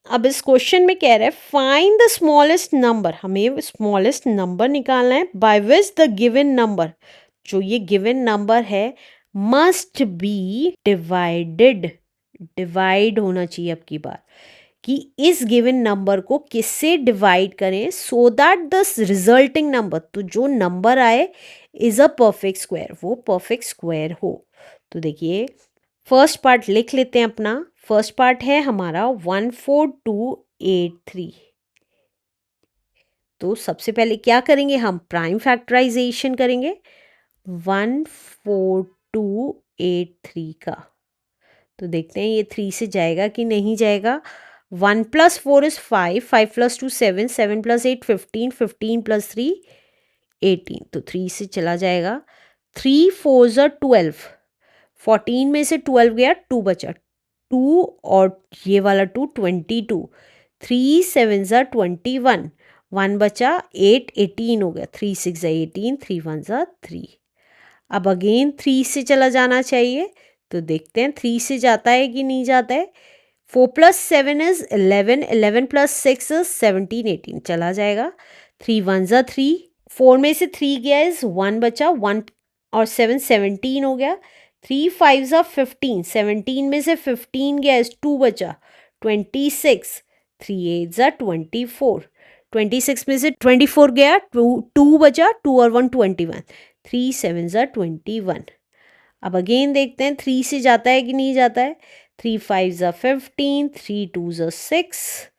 अब इस क्वेश्चन में कह रहा है फाइंड द स्मॉलेस्ट नंबर, हमें स्मॉलेस्ट नंबर निकालना है by which the given number, जो ये गिवन नंबर है मस्ट बी डिवाइडेड, डिवाइड होना चाहिए अब की बार, कि इस गिवन नंबर को किससे डिवाइड करें so that the resulting number, तो जो नंबर आए इज अ परफेक्ट स्क्वायर, वो परफेक्ट स्क्वायर हो। तो देखिए फर्स्ट पार्ट लिख लेते हैं अपना। फर्स्ट पार्ट है हमारा 14283। तो सबसे पहले क्या करेंगे, हम प्राइम फैक्टराइजेशन करेंगे 14283 का। तो देखते हैं ये 3 से जाएगा कि नहीं जाएगा। 1 + 4 इज 5, 5 + 2 7, 7 + 8 15, 15 + 3 18, तो 3 से चला जाएगा। 3 4 ज़ा 12, 14 में से 12 गया, 2 बचा, 2 और ये वाला 2 22, 3 7 ज़ा 21, 1 बचा, 8 18 हो गया, 3 6 ज़ा 18, 3 1 ज़ा 3। अब अगेन 3 से चला जाना चाहिए, तो देखते हैं 3 से जाता है कि नहीं जाता है। 4 + 7 इज 11, 11 + 6 इज 17 18, चला जाएगा। 3 1 ज़ा 3, 4 में से 3 गया इज 1 बचा, 1 और 7 17 हो गया। 3 5 ज़ा 15, 17 में से 15 गया इज 2 बचा, 26। 3 8 ज़ा 24, 26 में से 24 गया, 2 बचा, 2 और 1 21, 3 7 ज़ा 21। अब अगेन देखते हैं 3 से जाता है कि नहीं जाता है। 3 5 ज़ा 15, 3 2 ज़ा 6,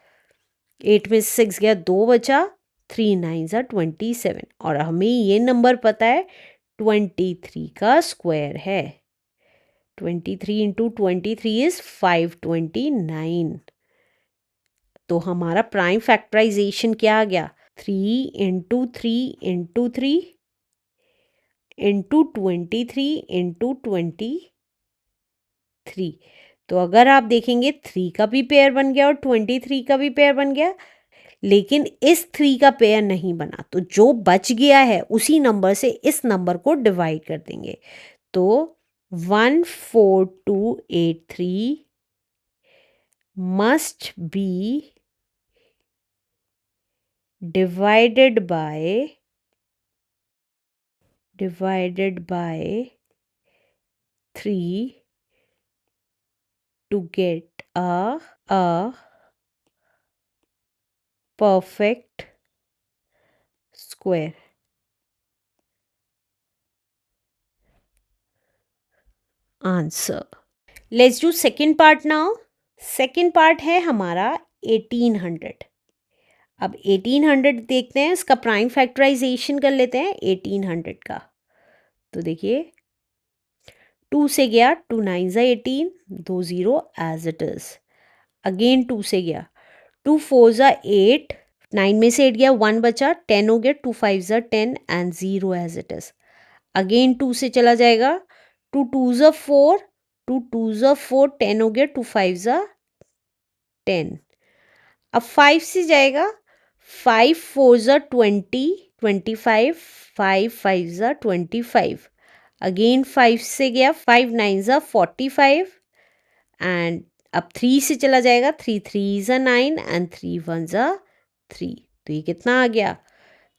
8 में 6 गया, 2 बचा, 3 9 ज़ा 27, और हमें ये नंबर पता है 23 का स्क्वायर है। 23 इंटू 23 इज 529। तो हमारा प्राइम फैक्टराइजेशन क्या आ गया, 3 इंटू 3 इंटू 3 इंटू 23 इंटू 23। तो अगर आप देखेंगे 3 का भी पेयर बन गया और 23 का भी पेयर बन गया, लेकिन इस 3 का पेयर नहीं बना, तो जो बच गया है उसी नंबर से इस नंबर को डिवाइड कर देंगे। तो 14283 must be divided by 3 to get a perfect square. Answer. Let's do second part now. Second part है हमारा 1800। अब 1800 देखते हैं, इसका प्राइम फैक्टराइजेशन कर लेते हैं 1800 का। तो देखिए 2 से गया, 2 9 ज़ा 18, 2 0 एज इट इज। अगेन 2 से गया, 2 4 ज़ा 8, 9 में से 8 गया, 1 बचा, 10 हो गया, 2 5 ज़ा 10 and 0 as it is. Again 2 से चला जाएगा, 2 2 ज़ा 4, 2 2 ज़ा 4, 10 हो गया, 2 5 ज़ा 10। अब 5 से जाएगा, 5 4 ज़ा 20, 25, 5 5 ज़ा 25। अगेन 5 से गया, 5 9 ज़ा 45 एंड अब 3 से चला जाएगा, 3 3 ज़ा 9 एंड 3 1 ज़ा 3। तो ये कितना आ गया,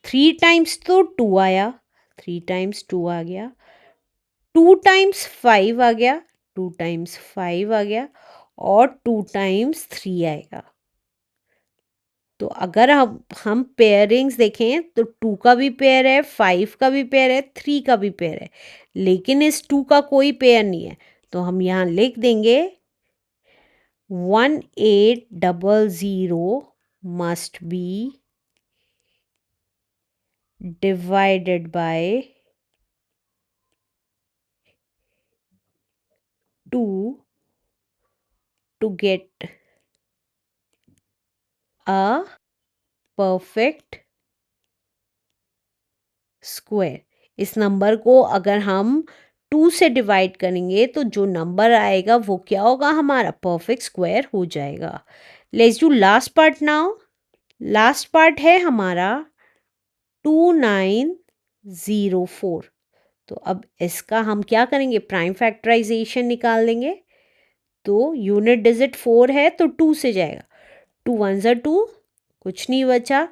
3 टाइम्स तो 2 आया, 3 टाइम्स 2 आ गया, 2 टाइम्स 5 आ गया, 2 टाइम्स 5 आ गया, और 2 टाइम्स 3 आएगा। तो अगर हम पेयरिंग्स देखें तो 2 का भी पेयर है, 5 का भी पेयर है, 3 का भी पेयर है, लेकिन इस 2 का कोई पेयर नहीं है। तो हम यहाँ लिख देंगे 1800 must be divided by 2 to get a perfect square. इस नंबर को अगर हम 2 से डिवाइड करेंगे तो जो नंबर आएगा वो क्या होगा, हमारा परफेक्ट स्क्वायर हो जाएगा। Let's do last part now. Last part है हमारा 2904। तो अब इसका हम क्या करेंगे, प्राइम फैक्टराइजेशन निकाल लेंगे। तो यूनिट डिजिट 4 है तो 2 से जाएगा, 2 1 ज़ा 2, कुछ नहीं बचा।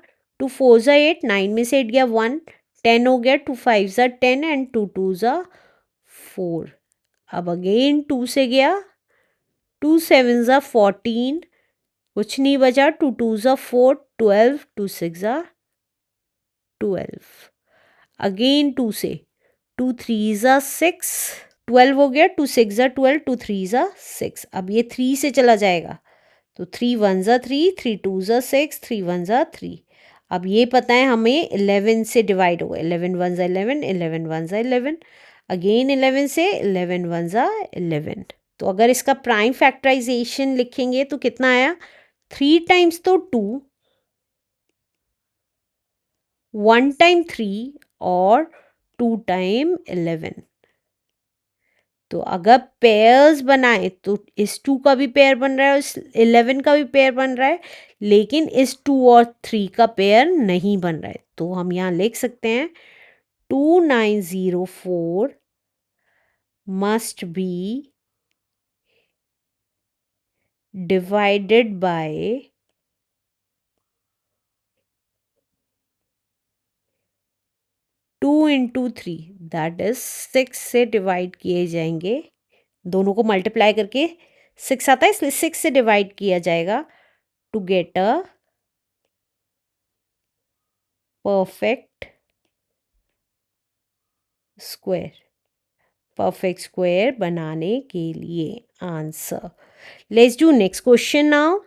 2 4 ज़ा 8, 9 में से 8 गया 1, 10 हो गया। 2 5 ज़ा 10 एंड 2 2 ज़ा 4। अब अगेन 2 से गया, 2 7 ज़ा 14, कुछ नहीं बचा। 2 2 ज़ा 4, 12, 2 6 ज़ा 12। अगेन 2 से, 2 3 ज़ा 6, 12 हो गया। 2 6 ज़ा 12, 2 3 ज़ा 6। अब ये 3 से चला जाएगा, तो 3 1 ज़ा 3, 3 2 ज़ा 6, 3 1 ज़ा 3। अब ये पता है हमें 11 से डिवाइड होगा। 11 1 ज़ा 11, 11 1 ज़ा 11। अगेन 11 से, 11 1 ज़ा 11। तो अगर इसका प्राइम फैक्टराइजेशन लिखेंगे तो कितना आया? 3 टाइम्स तो 2, 1 टाइम 3 और 2 टाइम 11। तो अगर पेयर्स बनाए तो इस 2 का भी पेयर बन रहा है, इस 11 का भी पेयर बन रहा है, लेकिन इस 2 और 3 का पेयर नहीं बन रहा है। तो हम यहाँ लिख सकते हैं 2904 must be divided by 2 into 3, that is 6 से डिवाइड किए जाएंगे। दोनों को मल्टीप्लाई करके 6 आता है, इसलिए 6 से डिवाइड किया जाएगा to get a perfect square. Perfect square बनाने के लिए answer. Let's do next question now.